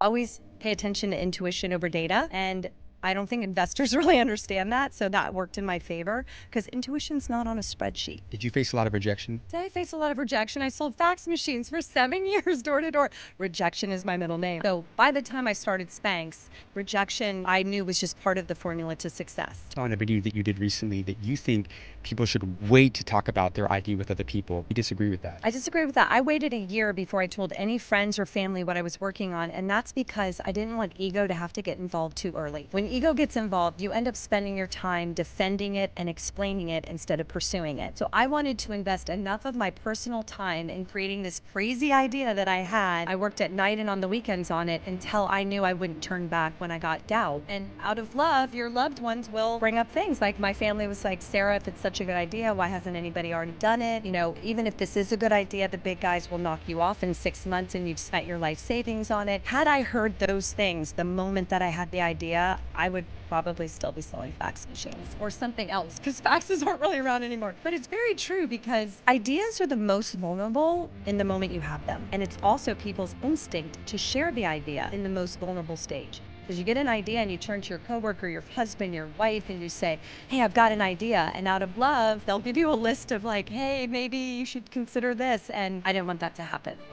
Always pay attention to intuition over data. And I don't think investors really understand that. So that worked in my favor because intuition's not on a spreadsheet. Did you face a lot of rejection? Did I face a lot of rejection? I sold fax machines for 7 years door to door. Rejection is my middle name. So by the time I started Spanx, rejection I knew was just part of the formula to success. Saw in a video that you did recently that you think people should wait to talk about their idea with other people. You disagree with that? I disagree with that. I waited a year before I told any friends or family what I was working on, and that's because I didn't want ego to have to get involved too early. When ego gets involved, you end up spending your time defending it and explaining it instead of pursuing it. So I wanted to invest enough of my personal time in creating this crazy idea that I had. I worked at night and on the weekends on it until I knew I wouldn't turn back when I got doubt. And out of love, your loved ones will bring up things like my family was like, Sarah, if it's such a good idea, why hasn't anybody already done it? You know, even if this is a good idea, the big guys will knock you off in 6 months and you've spent your life savings on it. Had I heard those things the moment that I had the idea, I would probably still be selling fax machines or something else because faxes aren't really around anymore. But it's very true because ideas are the most vulnerable in the moment you have them. And it's also people's instinct to share the idea in the most vulnerable stage. Because you get an idea and you turn to your coworker, your husband, your wife, and you say, hey, I've got an idea. And out of love, they'll give you a list of like, hey, maybe you should consider this. And I didn't want that to happen.